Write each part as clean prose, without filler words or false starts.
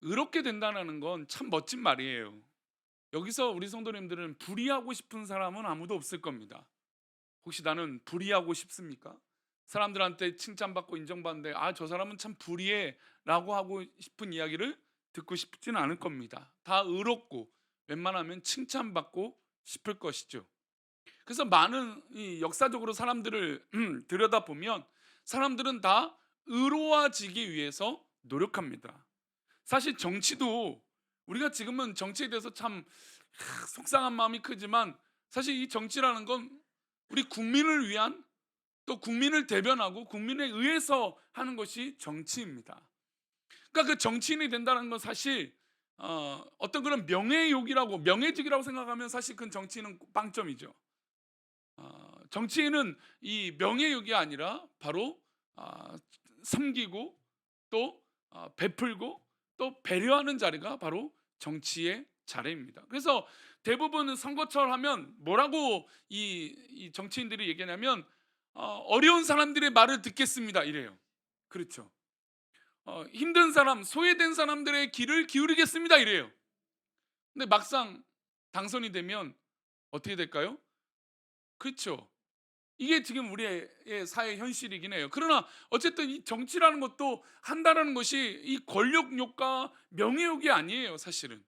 의롭게 된다는 건 참 멋진 말이에요. 여기서 우리 성도님들은 불의하고 싶은 사람은 아무도 없을 겁니다. 혹시 나는 불의하고 싶습니까? 사람들한테 칭찬받고 인정받는데 저 사람은 참 불의해라고 하고 싶은 이야기를 듣고 싶지는 않을 겁니다. 다 의롭고 웬만하면 칭찬받고 싶을 것이죠. 그래서 많은 이 역사적으로 사람들을 들여다보면 사람들은 다 의로워지기 위해서 노력합니다. 사실 정치도 우리가 지금은 정치에 대해서 참 속상한 마음이 크지만 사실 이 정치라는 건 우리 국민을 위한, 또 국민을 대변하고 국민에 의해서 하는 것이 정치입니다. 그러니까 그 정치인이 된다는 건 사실 어떤 그런 명예욕이라고, 명예직이라고 생각하면 사실 그 정치인은 빵점이죠. 정치인은 이 명예욕이 아니라 바로 섬기고 또 베풀고 또 배려하는 자리가 바로 정치의 자리입니다. 그래서 대부분 선거철 하면 뭐라고 이 정치인들이 얘기하냐면 어려운 사람들의 말을 듣겠습니다 이래요. 그렇죠. 힘든 사람, 소외된 사람들의 귀를 기울이겠습니다 이래요. 근데 막상 당선이 되면 어떻게 될까요? 그렇죠. 이게 지금 우리의 사회 현실이긴 해요. 그러나 어쨌든 이 정치라는 것도 한다라는 것이 이 권력욕과 명예욕이 아니에요 사실은.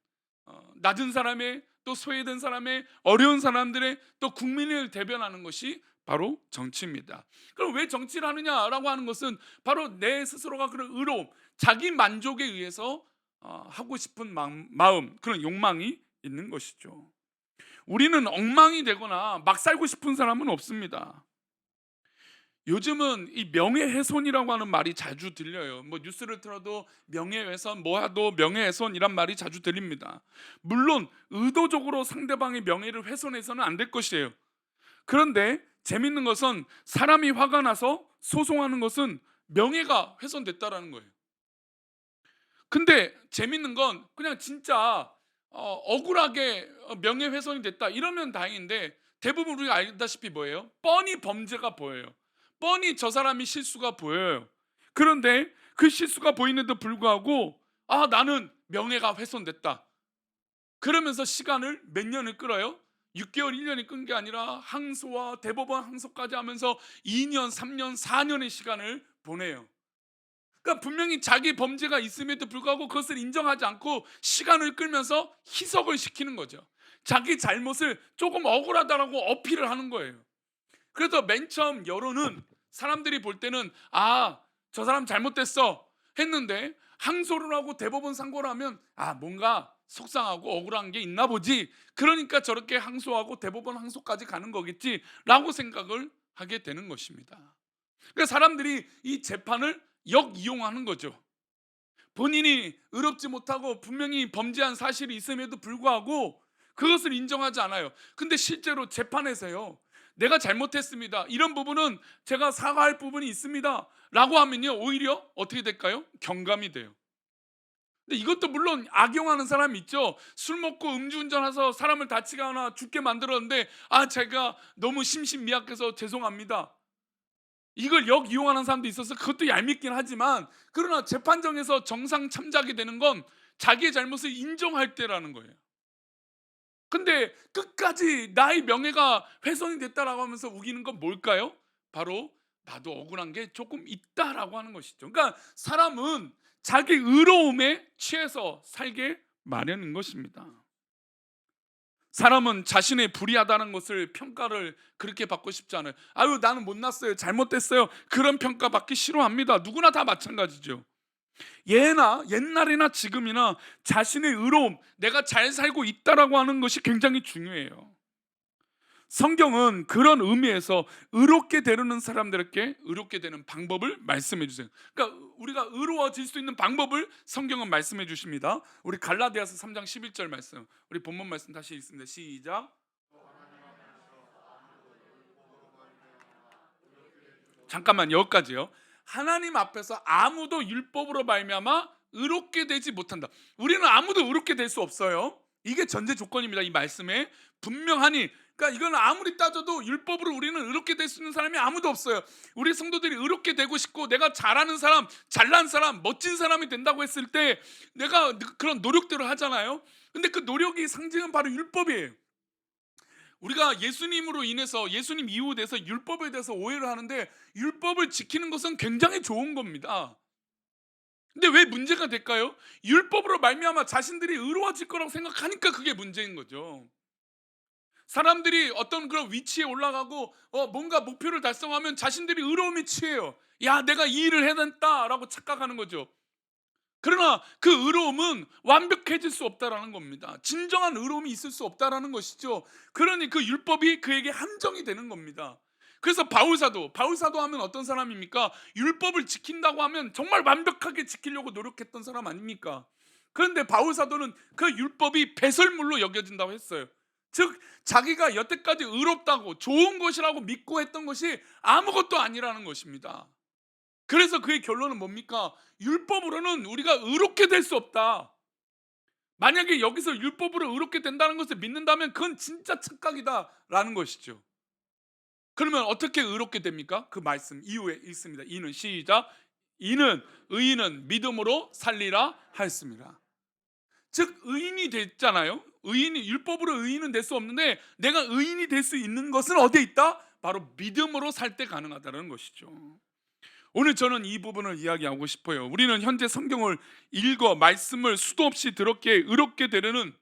낮은 사람의, 또 소외된 사람의, 어려운 사람들의, 또 국민을 대변하는 것이 바로 정치입니다. 그럼 왜 정치를 하느냐라고 하는 것은 바로 내 스스로가 그런 의로움, 자기 만족에 의해서 하고 싶은 마음, 그런 욕망이 있는 것이죠. 우리는 엉망이 되거나 막 살고 싶은 사람은 없습니다. 요즘은 이 명예훼손이라고 하는 말이 자주 들려요. 뭐 뉴스를 틀어도 명예훼손, 뭐하도 명예훼손이란 말이 자주 들립니다. 물론 의도적으로 상대방의 명예를 훼손해서는 안 될 것이에요. 그런데 재밌는 것은 사람이 화가 나서 소송하는 것은 명예가 훼손됐다라는 거예요. 근데 재밌는 건 그냥 진짜 억울하게 명예훼손이 됐다 이러면 다행인데, 대부분 우리가 알다시피 뭐예요? 뻔히 범죄가 보여요. 뻔히 저 사람이 실수가 보여요. 그런데 그 실수가 보이는데도 불구하고 나는 명예가 훼손됐다 그러면서 시간을 몇 년을 끌어요? 6개월 1년이 끈 게 아니라 항소와 대법원 항소까지 하면서 2년 3년 4년의 시간을 보내요. 그러니까 분명히 자기 범죄가 있음에도 불구하고 그것을 인정하지 않고 시간을 끌면서 희석을 시키는 거죠. 자기 잘못을 조금 억울하다라고 어필을 하는 거예요. 그래서 맨 처음 여론은, 사람들이 볼 때는 저 사람 잘못됐어 했는데, 항소를 하고 대법원 상고를 하면 뭔가 속상하고 억울한 게 있나 보지, 그러니까 저렇게 항소하고 대법원 항소까지 가는 거겠지라고 생각을 하게 되는 것입니다. 그러니까 사람들이 이 재판을 역이용하는 거죠. 본인이 의롭지 못하고 분명히 범죄한 사실이 있음에도 불구하고 그것을 인정하지 않아요. 근데 실제로 재판에서요, 내가 잘못했습니다, 이런 부분은 제가 사과할 부분이 있습니다 라고 하면요, 오히려 어떻게 될까요? 경감이 돼요. 근데 이것도 물론 악용하는 사람이 있죠. 술 먹고 음주운전해서 사람을 다치게 하나 죽게 만들었는데 제가 너무 심신미약해서 죄송합니다, 이걸 역이용하는 사람도 있어서 그것도 얄밉긴 하지만, 그러나 재판정에서 정상 참작이 되는 건 자기의 잘못을 인정할 때라는 거예요. 근데 끝까지 나의 명예가 훼손이 됐다라고 하면서 우기는 건 뭘까요? 바로 나도 억울한 게 조금 있다라고 하는 것이죠. 그러니까 사람은 자기 의로움에 취해서 살게 마련인 것입니다. 사람은 자신의 불의하다는 것을, 평가를 그렇게 받고 싶지 않아요. 나는 못났어요, 잘못됐어요, 그런 평가 받기 싫어합니다. 누구나 다 마찬가지죠. 옛날이나 지금이나 자신의 의로움, 내가 잘 살고 있다라고 하는 것이 굉장히 중요해요. 성경은 그런 의미에서 의롭게 되려는 사람들에게 의롭게 되는 방법을 말씀해 주세요. 그러니까 우리가 의로워질 수 있는 방법을 성경은 말씀해 주십니다. 우리 갈라디아서 3장 11절 말씀, 우리 본문 말씀 다시 읽습니다. 시작. 잠깐만, 여기까지요. 하나님 앞에서 아무도 율법으로 말미암아 의롭게 되지 못한다. 우리는 아무도 의롭게 될 수 없어요. 이게 전제 조건입니다. 이 말씀에 분명하니. 그러니까 이건 아무리 따져도 율법으로 우리는 의롭게 될 수 있는 사람이 아무도 없어요. 우리 성도들이 의롭게 되고 싶고 내가 잘하는 사람, 잘난 사람, 멋진 사람이 된다고 했을 때 내가 그런 노력대로 하잖아요. 근데 그 노력이 상징은 바로 율법이에요. 우리가 예수님으로 인해서 예수님 이후 돼서 율법에 대해서 오해를 하는데, 율법을 지키는 것은 굉장히 좋은 겁니다. 근데 왜 문제가 될까요? 율법으로 말미암아 자신들이 의로워질 거라고 생각하니까 그게 문제인 거죠. 사람들이 어떤 그런 위치에 올라가고 뭔가 목표를 달성하면 자신들이 의로움에 취해요. 야, 내가 이 일을 해냈다라고 착각하는 거죠. 그러나 그 의로움은 완벽해질 수 없다라는 겁니다. 진정한 의로움이 있을 수 없다라는 것이죠. 그러니 그 율법이 그에게 함정이 되는 겁니다. 그래서 바울 사도 하면 어떤 사람입니까? 율법을 지킨다고 하면 정말 완벽하게 지키려고 노력했던 사람 아닙니까? 그런데 바울 사도는 그 율법이 배설물로 여겨진다고 했어요. 즉 자기가 여태까지 의롭다고 좋은 것이라고 믿고 했던 것이 아무것도 아니라는 것입니다. 그래서 그의 결론은 뭡니까? 율법으로는 우리가 의롭게 될 수 없다. 만약에 여기서 율법으로 의롭게 된다는 것을 믿는다면 그건 진짜 착각이다라는 것이죠. 그러면 어떻게 의롭게 됩니까? 그 말씀 이후에 있습니다. 이는 시작. 이는 의인은 믿음으로 살리라 하였습니다. 즉 의인이 됐잖아요. 의인이 율법으로 의인은 될 수 없는데 내가 의인이 될 수 있는 것은 어디에 있다? 바로 믿음으로 살 때 가능하다는 것이죠. 오늘 저는 이 부분을 이야기하고 싶어요. 우리는 현재 성경을 읽어 말씀을 수도 없이 들었기에 의롭게 되려는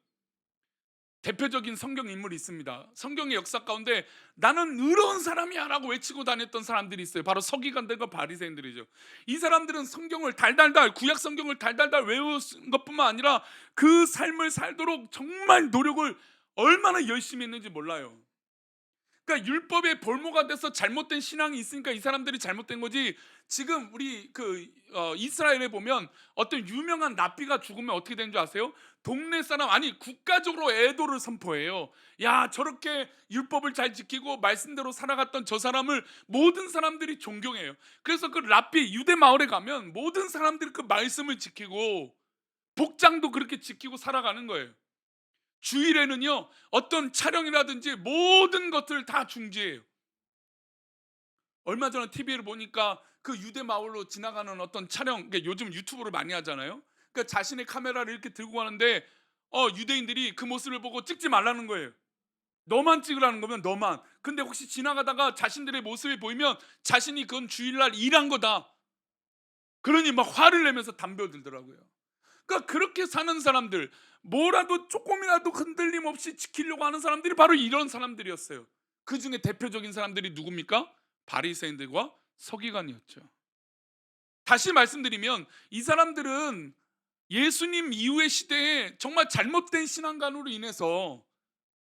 대표적인 성경 인물이 있습니다. 성경의 역사 가운데 나는 의로운 사람이야 라고 외치고 다녔던 사람들이 있어요. 바로 서기관들과 바리새인들이죠. 이 사람들은 성경을 달달달, 구약 성경을 달달달 외운 것뿐만 아니라 그 삶을 살도록 정말 노력을 얼마나 열심히 했는지 몰라요. 그러니까 율법의 볼모가 돼서 잘못된 신앙이 있으니까 이 사람들이 잘못된 거지. 지금 우리 이스라엘에 보면 어떤 유명한 랍비가 죽으면 어떻게 되는 줄 아세요? 동네 사람, 아니 국가적으로 애도를 선포해요. 야, 저렇게 율법을 잘 지키고 말씀대로 살아갔던 저 사람을 모든 사람들이 존경해요. 그래서 그 랍비 유대 마을에 가면 모든 사람들이 그 말씀을 지키고 복장도 그렇게 지키고 살아가는 거예요. 주일에는요 어떤 촬영이라든지 모든 것들을 다 중지해요. 얼마 전에 TV를 보니까 그 유대 마을로 지나가는 어떤 촬영, 그러니까 요즘 유튜브를 많이 하잖아요. 그러니까 자신의 카메라를 이렇게 들고 가는데 유대인들이 그 모습을 보고 찍지 말라는 거예요. 너만 찍으라는 거면 너만. 근데 혹시 지나가다가 자신들의 모습이 보이면 자신이 그건 주일날 일한 거다, 그러니 막 화를 내면서 담배 들더라고요. 그러니까 그렇게 사는 사람들, 뭐라도 조금이라도 흔들림 없이 지키려고 하는 사람들이 바로 이런 사람들이었어요. 그 중에 대표적인 사람들이 누굽니까? 바리새인들과 서기관이었죠. 다시 말씀드리면 이 사람들은 예수님 이후의 시대에 정말 잘못된 신앙관으로 인해서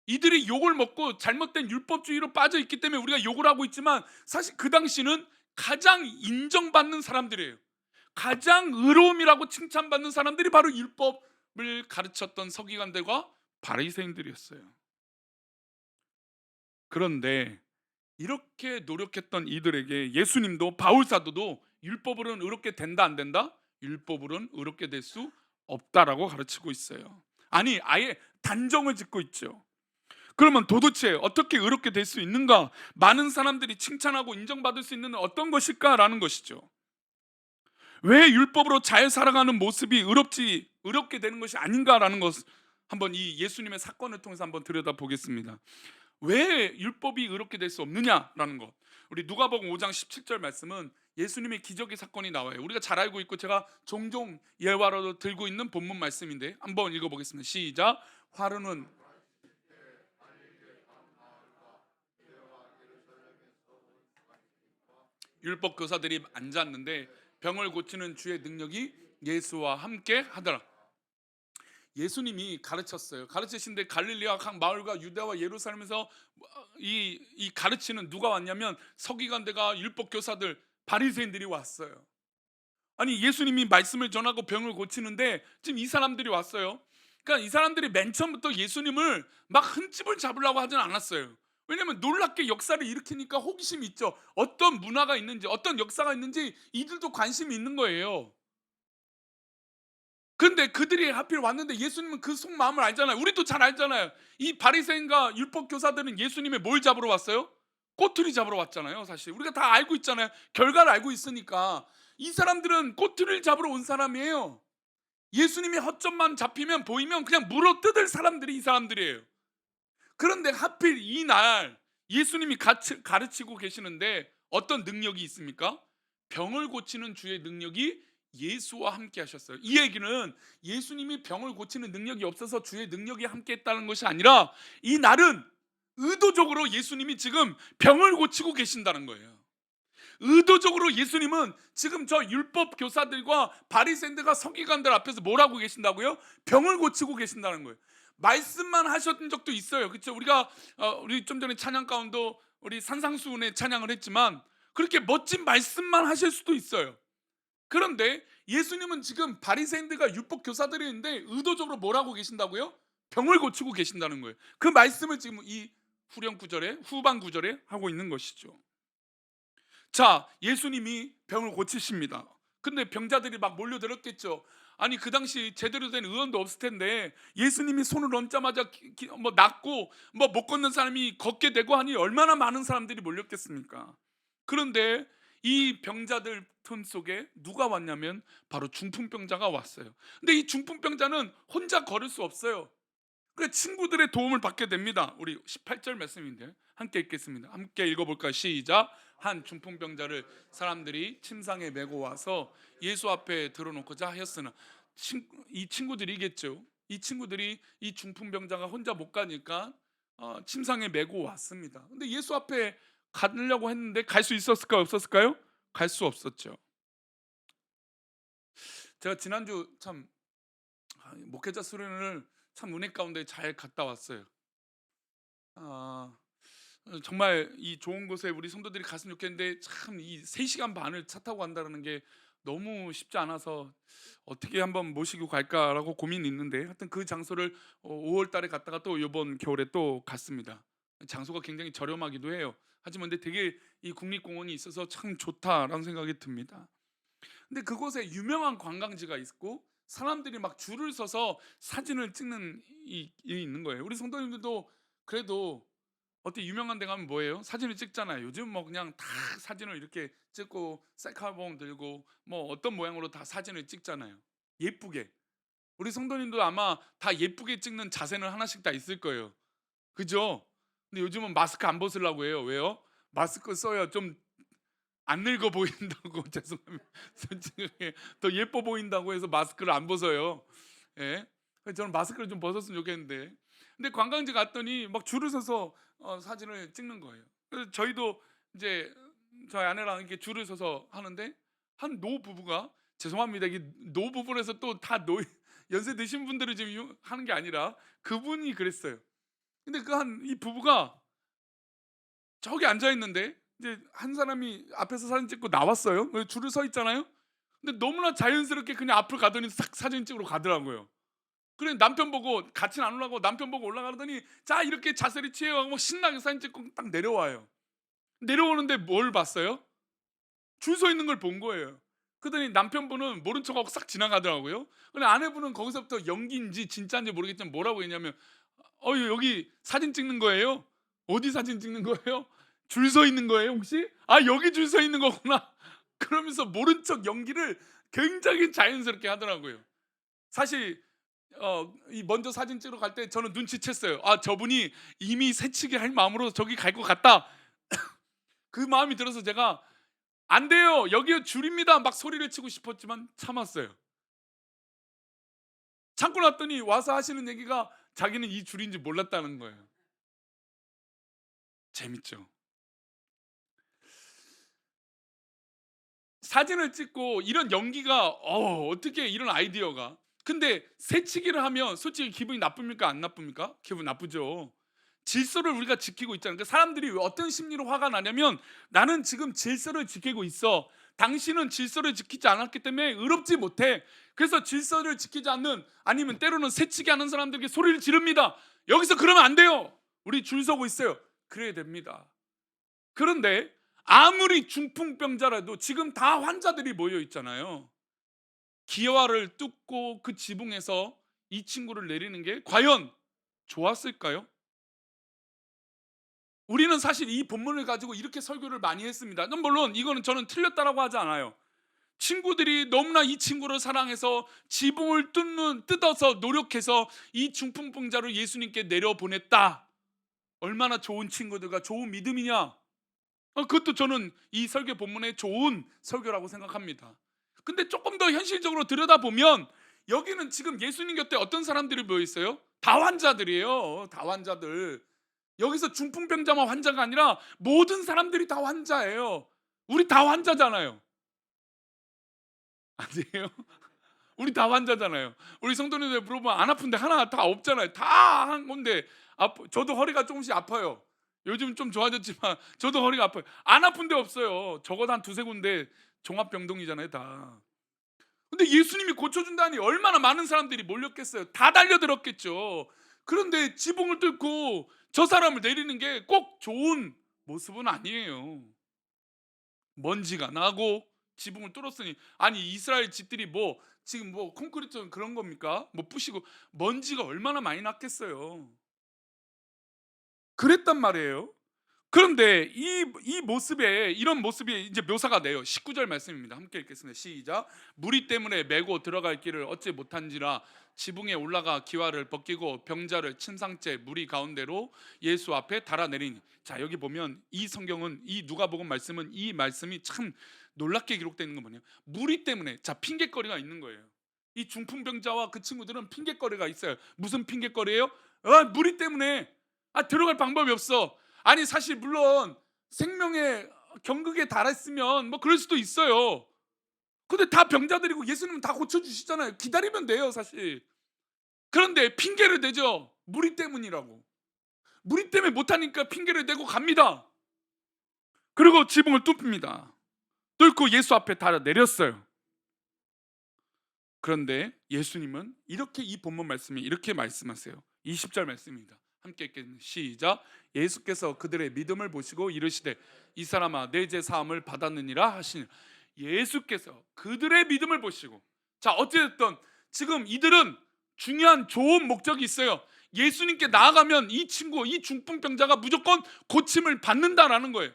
이들이 욕을 먹고 잘못된 율법주의로 빠져 있기 때문에 우리가 욕을 하고 있지만, 사실 그 당시는 가장 인정받는 사람들이에요. 가장 의로움이라고 칭찬받는 사람들이 바로 율법을 가르쳤던 서기관들과 바리새인들이었어요. 그런데 이렇게 노력했던 이들에게 예수님도 바울 사도도 율법으로는 의롭게 된다 안 된다? 율법으로는 의롭게 될 수 없다라고 가르치고 있어요. 아니 아예 단정을 짓고 있죠. 그러면 도대체 어떻게 의롭게 될 수 있는가? 많은 사람들이 칭찬하고 인정받을 수 있는 어떤 것일까라는 것이죠. 왜 율법으로 잘 살아가는 모습이 의롭게 되는 것이 아닌가라는 것, 한번 이 예수님의 사건을 통해서 한번 들여다 보겠습니다. 왜 율법이 의롭게 될 수 없느냐라는 것. 우리 누가복음 5장 17절 말씀은 예수님의 기적의 사건이 나와요. 우리가 잘 알고 있고 제가 종종 예화로 들고 있는 본문 말씀인데 한번 읽어보겠습니다. 시작. 화르는 율법 교사들이 앉았는데 병을 고치는 주의 능력이 예수와 함께 하더라. 예수님이 가르쳤어요. 가르치신데 갈릴리아 각 마을과 유대와 예루살렘에서 이 가르치는 누가 왔냐면 서기관들과 율법 교사들, 바리새인들이 왔어요. 아니 예수님이 말씀을 전하고 병을 고치는데 지금 이 사람들이 왔어요. 그러니까 이 사람들이 맨 처음부터 예수님을 막 흠집을 잡으려고 하진 않았어요. 왜냐면 놀랍게 역사를 일으키니까 호기심이 있죠. 어떤 문화가 있는지, 어떤 역사가 있는지 이들도 관심이 있는 거예요. 근데 그들이 하필 왔는데 예수님은 그 속마음을 알잖아요. 우리도 잘 알잖아요. 이 바리새인과 율법 교사들은 예수님의 뭘 잡으러 왔어요? 꼬투리 잡으러 왔잖아요. 사실 우리가 다 알고 있잖아요. 결과를 알고 있으니까. 이 사람들은 꼬투리를 잡으러 온 사람이에요. 예수님이 허점만 잡히면 보이면 그냥 물어뜯을 사람들이 이 사람들이에요. 그런데 하필 이날 예수님이 가르치고 계시는데 어떤 능력이 있습니까? 병을 고치는 주의 능력이 예수와 함께 하셨어요. 이 얘기는 예수님이 병을 고치는 능력이 없어서 주의 능력이 함께 했다는 것이 아니라 이 날은 의도적으로 예수님이 지금 병을 고치고 계신다는 거예요. 의도적으로 예수님은 지금 저 율법 교사들과 바리새인들과 서기관들 앞에서 뭘 하고 계신다고요? 병을 고치고 계신다는 거예요. 말씀만 하셨던 적도 있어요. 그렇죠? 우리가 우리 좀 전에 찬양 가운데 우리 산상수훈의 찬양을 했지만 그렇게 멋진 말씀만 하실 수도 있어요. 그런데 예수님은 지금 바리새인들과 율법 교사들이 있는데 의도적으로 뭘 하고 계신다고요? 병을 고치고 계신다는 거예요. 그 말씀을 지금 이 후반 구절에 하고 있는 것이죠. 자, 예수님이 병을 고치십니다. 근데 병자들이 막 몰려들었겠죠. 아니 그 당시 제대로 된 의원도 없을 텐데 예수님이 손을 얹자마자 뭐 낫고 뭐 못 걷는 사람이 걷게 되고 하니 얼마나 많은 사람들이 몰렸겠습니까? 그런데 이 병자들 틈 속에 누가 왔냐면 바로 중풍병자가 왔어요. 근데 이 중풍병자는 혼자 걸을 수 없어요. 그래 친구들의 도움을 받게 됩니다. 우리 18절 말씀인데 함께 읽겠습니다. 함께 읽어볼까요? 시작. 한 중풍병자를 사람들이 침상에 메고 와서 예수 앞에 들어놓고자 하였으나 이 친구들이겠죠. 이 친구들이 이 중풍병자가 혼자 못 가니까 침상에 메고 왔습니다. 근데 예수 앞에 가려고 했는데 갈 수 있었을까요? 없었을까요? 갈 수 없었죠. 제가 지난주 참 목회자 수련을 참 은혜 가운데 잘 갔다 왔어요. 아, 정말 이 좋은 곳에 우리 성도들이 갔으면 좋겠는데 참 이 3시간 반을 차 타고 간다는 게 너무 쉽지 않아서 어떻게 한번 모시고 갈까라고 고민이 있는데 하여튼 그 장소를 5월 달에 갔다가 또 이번 겨울에 또 갔습니다. 장소가 굉장히 저렴하기도 해요. 하지만 근데 되게 이 국립공원이 있어서 참 좋다라는 생각이 듭니다. 근데 그곳에 유명한 관광지가 있고 사람들이 막 줄을 서서 사진을 찍는 이 있는 거예요. 우리 성도님들도 그래도 어때 유명한 데 가면 뭐예요? 사진을 찍잖아요. 요즘 뭐 그냥 다 사진을 이렇게 찍고 셀카봉 들고 뭐 어떤 모양으로 다 사진을 찍잖아요. 예쁘게. 우리 성도님도 아마 다 예쁘게 찍는 자세는 하나씩 다 있을 거예요. 그죠? 근데 요즘은 마스크 안 벗으려고 해요. 왜요? 마스크 써야 좀 안 늙어 보인다고 죄송합니다. 솔직하게 더 예뻐 보인다고 해서 마스크를 안 벗어요. 예. 그래서 저는 마스크를 좀 벗었으면 좋겠는데. 근데 관광지 갔더니 막 줄을 서서 사진을 찍는 거예요. 그래서 저희도 이제 저희 아내랑 이렇게 줄을 서서 하는데 한 노부부가 죄송합니다. 이게 노부부라서 또 다 노 연세 드신 분들을 지금 하는 게 아니라 그분이 그랬어요. 근데 그 한 이 부부가 저기 앉아 있는데 이제 한 사람이 앞에서 사진 찍고 나왔어요. 줄을 서 있잖아요. 근데 너무나 자연스럽게 그냥 앞을 가더니 싹 사진 찍으러 가더라고요. 그래 남편 보고 같이 안 올라가고 남편 보고 올라가더니 자 이렇게 자세를 취해가고 신나게 사진 찍고 딱 내려와요. 내려오는데 뭘 봤어요? 줄 서 있는 걸 본 거예요. 그러더니 남편분은 모른 척하고 싹 지나가더라고요. 근데 아내분은 거기서부터 연기인지 진짜인지 모르겠지만 뭐라고 했냐면 여기 사진 찍는 거예요? 어디 사진 찍는 거예요? 줄 서 있는 거예요 혹시? 아 여기 줄 서 있는 거구나. 그러면서 모른 척 연기를 굉장히 자연스럽게 하더라고요. 사실 이 먼저 사진 찍으러 갈 때 저는 눈치챘어요. 아 저분이 이미 새치기 할 마음으로 저기 갈 것 같다. 그 마음이 들어서 제가 안 돼요. 여기 줄입니다. 막 소리를 치고 싶었지만 참았어요. 참고 났더니 와서 하시는 얘기가 자기는 이 줄인지 몰랐다는 거예요. 재밌죠. 사진을 찍고 이런 연기가 어떻게 이런 아이디어가. 근데 새치기를 하면 솔직히 기분이 나쁩니까? 안 나쁩니까? 기분 나쁘죠. 질서를 우리가 지키고 있잖아요. 그러니까 사람들이 왜 어떤 심리로 화가 나냐면 나는 지금 질서를 지키고 있어. 당신은 질서를 지키지 않았기 때문에 의롭지 못해. 그래서 질서를 지키지 않는 아니면 때로는 새치기 하는 사람들에게 소리를 지릅니다. 여기서 그러면 안 돼요. 우리 줄 서고 있어요. 그래야 됩니다. 그런데 아무리 중풍병자라도 지금 다 환자들이 모여 있잖아요. 기와를 뚫고 그 지붕에서 이 친구를 내리는 게 과연 좋았을까요? 우리는 사실 이 본문을 가지고 이렇게 설교를 많이 했습니다. 물론 이거는 저는 틀렸다라고 하지 않아요. 친구들이 너무나 이 친구를 사랑해서 지붕을 뜯어서 노력해서 이 중풍병자를 예수님께 내려보냈다. 얼마나 좋은 친구들과 좋은 믿음이냐. 그것도 저는 이 설교 본문의 좋은 설교라고 생각합니다. 근데 조금 더 현실적으로 들여다보면 여기는 지금 예수님 곁에 어떤 사람들이 모여 있어요? 다 환자들이에요. 다 환자들. 여기서 중풍병자만 환자가 아니라 모든 사람들이 다 환자예요. 우리 다 환자잖아요. 아니에요? 우리 다 환자잖아요. 우리 성도님들 물어보면 안 아픈데 하나 다 없잖아요. 다 한 건데 저도 허리가 조금씩 아파요. 요즘 좀 좋아졌지만 저도 허리가 아파요. 안 아픈 데 없어요. 적어도 한 두세 군데 종합병동이잖아요 다. 근데 예수님이 고쳐준다니 얼마나 많은 사람들이 몰렸겠어요. 다 달려들었겠죠. 그런데 지붕을 뚫고 저 사람을 내리는 게 꼭 좋은 모습은 아니에요. 먼지가 나고 지붕을 뚫었으니, 아니 이스라엘 집들이 뭐 지금 뭐 콘크리트 그런 겁니까? 뭐 부시고 먼지가 얼마나 많이 났겠어요. 그랬단 말이에요. 그런데 이 모습에 이런 모습이 이제 묘사가 돼요. 19절 말씀입니다. 함께 읽겠습니다. 시작. 무리 때문에 메고 들어갈 길을 얻지 못한지라 지붕에 올라가 기와를 벗기고 병자를 침상째 무리 가운데로 예수 앞에 달아내리니. 자, 여기 보면 이 성경은 이 누가복음 말씀은 이 말씀이 참 놀랍게 기록되어 있는 건 뭐냐? 무리 때문에, 자, 핑계거리가 있는 거예요. 이 중풍병자와 그 친구들은 핑계거리가 있어요. 무슨 핑계거리예요? 무리 때문에 들어갈 방법이 없어. 아니 사실 물론 생명의 경극에 달했으면 뭐 그럴 수도 있어요. 근데 다 병자들이고 예수님은 다 고쳐주시잖아요. 기다리면 돼요 사실. 그런데 핑계를 대죠. 무리 때문이라고. 무리 때문에 못하니까 핑계를 대고 갑니다. 그리고 지붕을 뚫습니다. 뚫고 예수 앞에 달아 내렸어요. 그런데 예수님은 이렇게 이 본문 말씀에 이렇게 말씀하세요. 20절 말씀입니다. 함께 읽겠습니다. 시작. 예수께서 그들의 믿음을 보시고 이르시되 이 사람아 내 죄 사함을 받았느니라 하시니. 예수께서 그들의 믿음을 보시고, 자 어찌됐든 지금 이들은 중요한 좋은 목적이 있어요. 예수님께 나아가면 이 친구, 이 중풍병자가 무조건 고침을 받는다라는 거예요.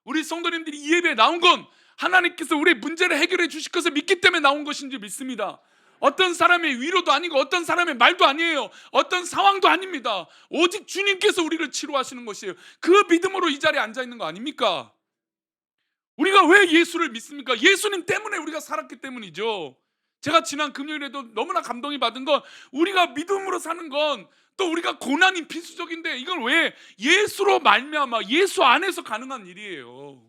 우리 성도님들이 이 예배에 나온 건 하나님께서 우리의 문제를 해결해 주실 것을 믿기 때문에 나온 것인지 믿습니다. 어떤 사람의 위로도 아니고 어떤 사람의 말도 아니에요. 어떤 상황도 아닙니다. 오직 주님께서 우리를 치료하시는 것이에요. 그 믿음으로 이 자리에 앉아 있는 거 아닙니까? 우리가 왜 예수를 믿습니까? 예수님 때문에 우리가 살았기 때문이죠. 제가 지난 금요일에도 너무나 감동이 받은 건, 우리가 믿음으로 사는 건 또 우리가 고난이 필수적인데 이건 왜 예수로 말미암아 예수 안에서 가능한 일이에요.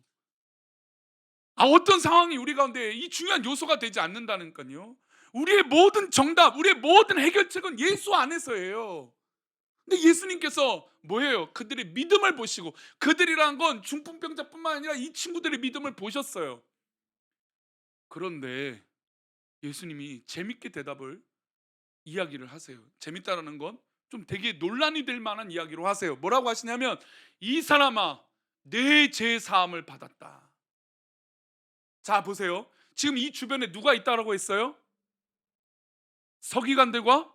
어떤 상황이 우리 가운데 이 중요한 요소가 되지 않는다니까요. 우리의 모든 정답, 우리의 모든 해결책은 예수 안에서예요. 근데 예수님께서 뭐예요? 그들의 믿음을 보시고, 그들이란 건 중풍병자뿐만 아니라 이 친구들의 믿음을 보셨어요. 그런데 예수님이 재밌게 대답을 이야기를 하세요. 재밌다라는 건 좀 되게 논란이 될 만한 이야기로 하세요. 뭐라고 하시냐면 이 사람아 내 죄 사함을 받았다. 자 보세요. 지금 이 주변에 누가 있다라고 했어요? 서기관들과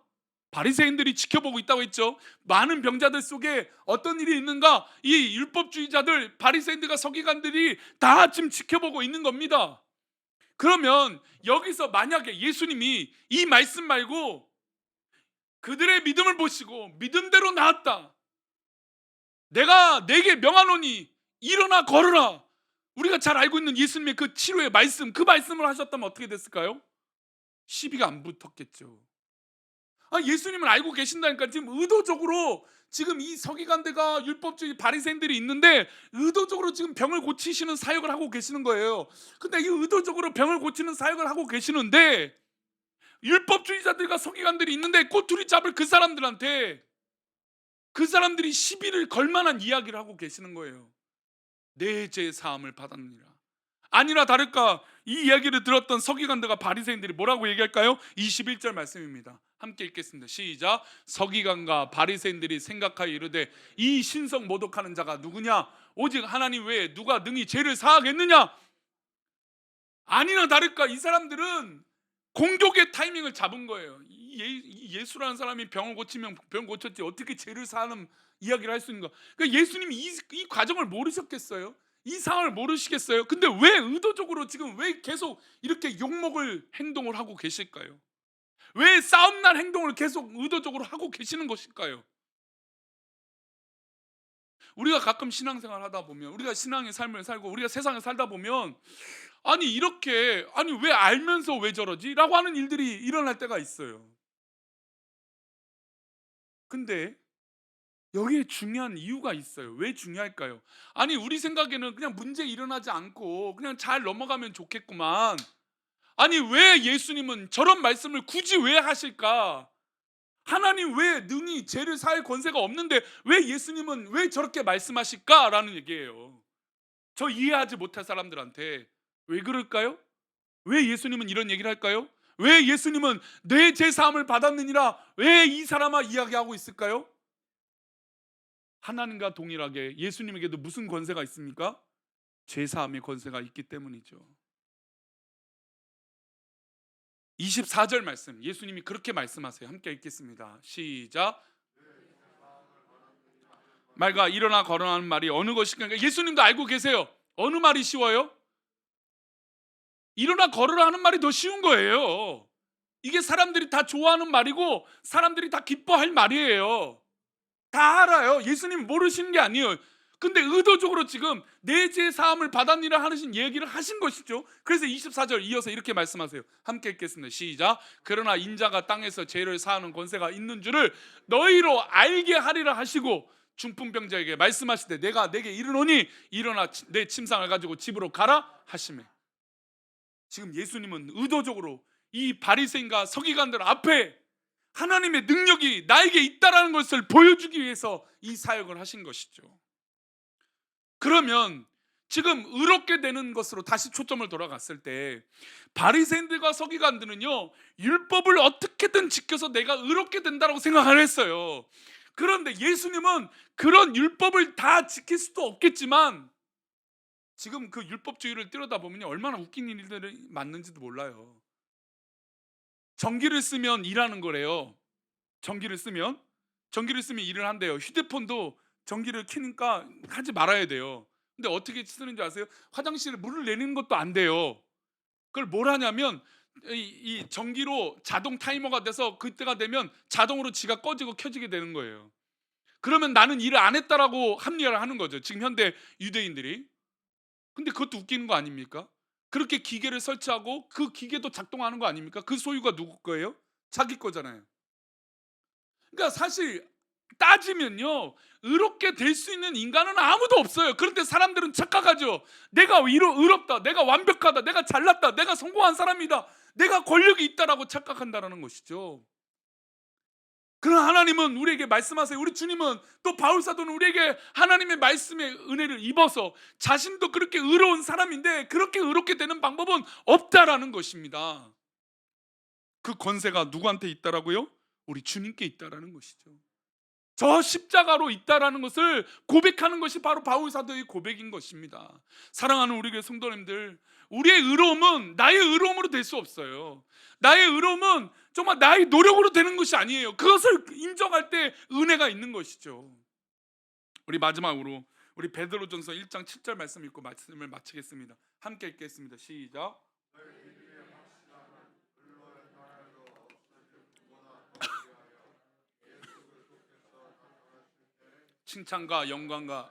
바리새인들이 지켜보고 있다고 했죠. 많은 병자들 속에 어떤 일이 있는가? 이 율법주의자들, 바리새인들과 서기관들이 다 지금 지켜보고 있는 겁니다. 그러면 여기서 만약에 예수님이 이 말씀 말고 그들의 믿음을 보시고 믿음대로 나았다, 내가 내게 명하노니 일어나 걸으라, 우리가 잘 알고 있는 예수님의 그 치료의 말씀, 그 말씀을 하셨다면 어떻게 됐을까요? 시비가 안 붙었겠죠. 예수님을 알고 계신다니까 지금 의도적으로 지금 이 서기관들과 율법주의 바리새인들이 있는데 의도적으로 지금 병을 고치시는 사역을 하고 계시는 거예요. 근데 이 의도적으로 병을 고치는 사역을 하고 계시는데 율법주의자들과 서기관들이 있는데 꼬투리 잡을 그 사람들한테 그 사람들이 시비를 걸 만한 이야기를 하고 계시는 거예요. 내 죄 사함을 받았느니라. 아니나 다를까 이 이야기를 들었던 서기관들과 바리새인들이 뭐라고 얘기할까요? 21절 말씀입니다. 함께 읽겠습니다. 시작. 서기관과 바리새인들이 생각하여 이르되 이 신성 모독하는 자가 누구냐? 오직 하나님 외에 누가 능히 죄를 사하겠느냐? 아니나 다를까 이 사람들은 공격의 타이밍을 잡은 거예요. 이 예수라는 사람이 병을 고치면 병 고쳤지 어떻게 죄를 사하는 이야기를 할 수 있는가? 그러니까 예수님이 이 과정을 모르셨겠어요? 이 상황을 모르시겠어요? 근데 왜 의도적으로 지금 왜 계속 이렇게 욕먹을 행동을 하고 계실까요? 왜 싸움날 행동을 계속 의도적으로 하고 계시는 것일까요? 우리가 가끔 신앙생활 하다 보면, 우리가 신앙의 삶을 살고 우리가 세상에 살다 보면, 아니 이렇게, 아니 왜 알면서 왜 저러지? 라고 하는 일들이 일어날 때가 있어요. 근데 여기에 중요한 이유가 있어요. 왜 중요할까요? 아니 우리 생각에는 그냥 문제 일어나지 않고 그냥 잘 넘어가면 좋겠구만. 아니 왜 예수님은 저런 말씀을 굳이 왜 하실까? 하나님 왜 능히 죄를 사할 권세가 없는데 왜 예수님은 왜 저렇게 말씀하실까라는 얘기예요. 저 이해하지 못할 사람들한테 왜 그럴까요? 왜 예수님은 이런 얘기를 할까요? 왜 예수님은 내 죄 사함을 받았느니라 왜 이 사람아 이야기하고 있을까요? 하나님과 동일하게 예수님에게도 무슨 권세가 있습니까? 죄 사함의 권세가 있기 때문이죠. 24절 말씀, 예수님이 그렇게 말씀하세요. 함께 읽겠습니다. 시작. 말과 일어나 걸어가는 말이 어느 것일까? 그러니까 예수님도 알고 계세요. 어느 말이 쉬워요? 일어나 걸으라 하는 말이 더 쉬운 거예요. 이게 사람들이 다 좋아하는 말이고 사람들이 다 기뻐할 말이에요. 다 알아요. 예수님 모르시는 게 아니에요. 근데 의도적으로 지금 내 죄 사함을 받았니라 하신 얘기를 하신 것이죠. 그래서 24절 이어서 이렇게 말씀하세요. 함께 읽겠습니다. 시작. 그러나 인자가 땅에서 죄를 사하는 권세가 있는 줄을 너희로 알게 하리라 하시고 중풍병자에게 말씀하시되 내가 내게 이르노니 일어나 내 침상을 가지고 집으로 가라 하시매. 지금 예수님은 의도적으로 이 바리새인과 서기관들 앞에 하나님의 능력이 나에게 있다라는 것을 보여주기 위해서 이 사역을 하신 것이죠. 그러면 지금 의롭게 되는 것으로 다시 초점을 돌아갔을 때 바리새인들과 서기관들은요 율법을 어떻게든 지켜서 내가 의롭게 된다고 생각을 했어요. 그런데 예수님은 그런 율법을 다 지킬 수도 없겠지만 지금 그 율법주의를 들여다보면 얼마나 웃긴 일들이 많는지도 몰라요. 전기를 쓰면 일하는 거래요. 전기를 쓰면 일을 한대요. 휴대폰도 전기를 켜니까 하지 말아야 돼요. 근데 어떻게 쓰는지 아세요? 화장실에 물을 내리는 것도 안 돼요. 그걸 뭘 하냐면 이 전기로 자동 타이머가 돼서 그때가 되면 자동으로 지가 꺼지고 켜지게 되는 거예요. 그러면 나는 일을 안 했다라고 합리화를 하는 거죠. 지금 현대 유대인들이. 근데 그것도 웃기는 거 아닙니까? 그렇게 기계를 설치하고 그 기계도 작동하는 거 아닙니까? 그 소유가 누구 거예요? 자기 거잖아요. 그러니까 사실 따지면요 의롭게 될 수 있는 인간은 아무도 없어요. 그런데 사람들은 착각하죠. 내가 의롭다, 내가 완벽하다, 내가 잘났다, 내가 성공한 사람이다, 내가 권력이 있다라고 착각한다라는 것이죠. 그러나 하나님은 우리에게 말씀하세요. 우리 주님은 또 바울사도는 우리에게 하나님의 말씀의 은혜를 입어서 자신도 그렇게 의로운 사람인데 그렇게 의롭게 되는 방법은 없다라는 것입니다. 그 권세가 누구한테 있다라고요? 우리 주님께 있다라는 것이죠. 저 십자가로 있다라는 것을 고백하는 것이 바로 바울사도의 고백인 것입니다. 사랑하는 우리 교회 성도님들, 우리의 의로움은 나의 의로움으로 될 수 없어요. 나의 의로움은 정말 나의 노력으로 되는 것이 아니에요. 그것을 인정할 때 은혜가 있는 것이죠. 우리 마지막으로 우리 베드로전서 1장 7절 말씀 읽고 말씀을 마치겠습니다. 함께 읽겠습니다. 시작. 칭찬과 영광과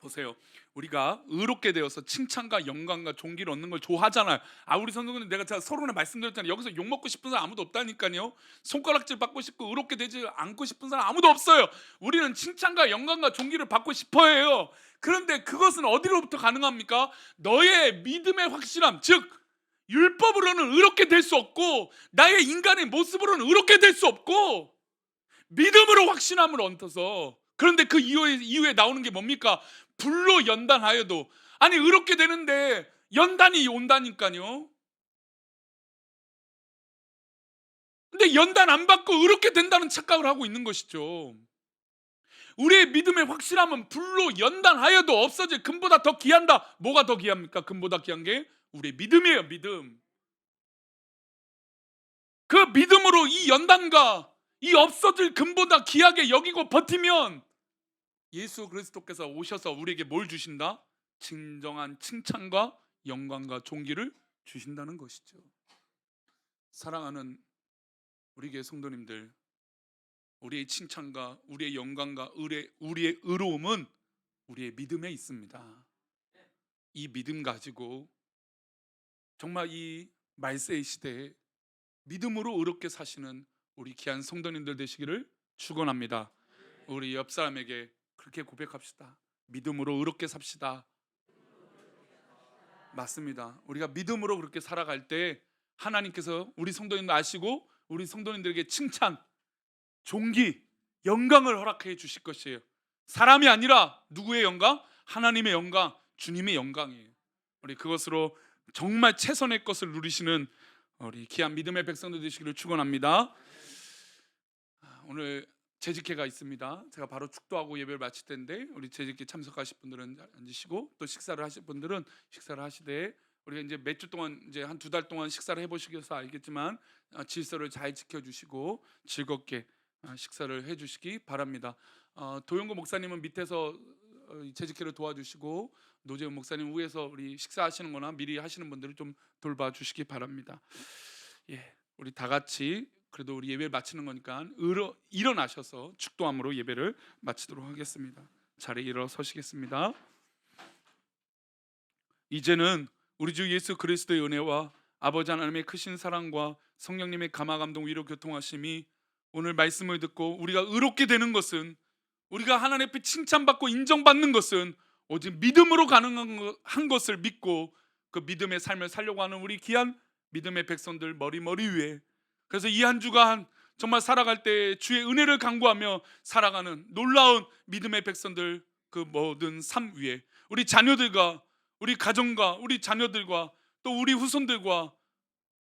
보세요. 우리가 의롭게 되어서 칭찬과 영광과 존귀를 얻는 걸 좋아하잖아요. 우리 성도님 내가 서론에 말씀드렸잖아요. 여기서 욕 먹고 싶은 사람 아무도 없다니까요. 손가락질 받고 싶고 의롭게 되지 않고 싶은 사람 아무도 없어요. 우리는 칭찬과 영광과 존귀를 받고 싶어 해요. 그런데 그것은 어디로부터 가능합니까? 너의 믿음의 확실함, 즉 율법으로는 의롭게 될 수 없고 나의 인간의 모습으로는 의롭게 될 수 없고 믿음으로 확신함을 얹어서. 그런데 그 이후에 나오는 게 뭡니까? 불로 연단하여도. 아니 의롭게 되는데 연단이 온다니까요. 근데 연단 안 받고 의롭게 된다는 착각을 하고 있는 것이죠. 우리의 믿음의 확실함은 불로 연단하여도 없어질 금보다 더 귀한다. 뭐가 더 귀합니까? 금보다 귀한 게 우리의 믿음이에요. 믿음. 그 믿음으로 이 연단과 이 없어질 금보다 귀하게 여기고 버티면 예수 그리스도께서 오셔서 우리에게 뭘 주신다? 진정한 칭찬과 영광과 존귀를 주신다는 것이죠. 사랑하는 우리 교회 성도님들, 우리의 칭찬과 우리의 영광과 우리의 의로움은 우리의 믿음에 있습니다. 이 믿음 가지고 정말 이 말세의 시대에 믿음으로 의롭게 사시는 우리 귀한 성도님들 되시기를 축원합니다. 우리 옆 사람에게 그렇게 고백합시다. 믿음으로 의롭게 삽시다. 맞습니다. 우리가 믿음으로 그렇게 살아갈 때 하나님께서 우리 성도님들 아시고 우리 성도님들에게 칭찬, 존귀, 영광을 허락해 주실 것이에요. 사람이 아니라 누구의 영광? 하나님의 영광, 주님의 영광이에요. 우리 그것으로 정말 최선의 것을 누리시는 우리 귀한 믿음의 백성들 되시기를 축원합니다. 오늘 재직회가 있습니다. 제가 바로 축도하고 예배를 마칠 텐데 우리 재직회 참석하실 분들은 앉으시고 또 식사를 하실 분들은 식사를 하시되 우리가 이제 몇 주 동안 이제 한 2달 동안 식사를 해보시겠어 알겠지만 질서를 잘 지켜주시고 즐겁게 식사를 해주시기 바랍니다. 도영구 목사님은 밑에서 재직회를 도와주시고 노재훈 목사님 위에서 우리 식사하시는 거나 미리 하시는 분들을 좀 돌봐주시기 바랍니다. 예, 우리 다 같이 그래도 우리 예배를 마치는 거니까 일어나셔서 축도함으로 예배를 마치도록 하겠습니다. 자리에 일어서시겠습니다. 이제는 우리 주 예수 그리스도의 은혜와 아버지 하나님의 크신 사랑과 성령님의 감화 감동 위로 교통하심이 오늘 말씀을 듣고 우리가 의롭게 되는 것은 우리가 하나님 앞에 칭찬받고 인정받는 것은 오직 믿음으로 가능한 것을 믿고 그 믿음의 삶을 살려고 하는 우리 귀한 믿음의 백성들 머리 위에 그래서 이 한 주간 정말 살아갈 때 주의 은혜를 간구하며 살아가는 놀라운 믿음의 백성들 그 모든 삶 위에 우리 자녀들과 우리 가정과 우리 자녀들과 또 우리 후손들과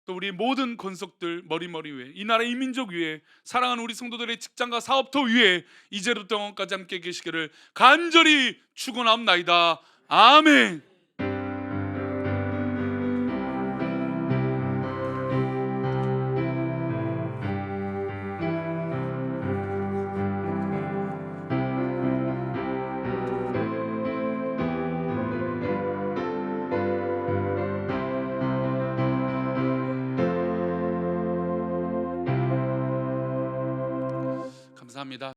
또 우리 모든 권속들 머리 위에 이 나라 이 민족 위에 사랑하는 우리 성도들의 직장과 사업터 위에 이제부터 영원까지 함께 계시기를 간절히 축원하옵나이다. 아멘. 감사합니다.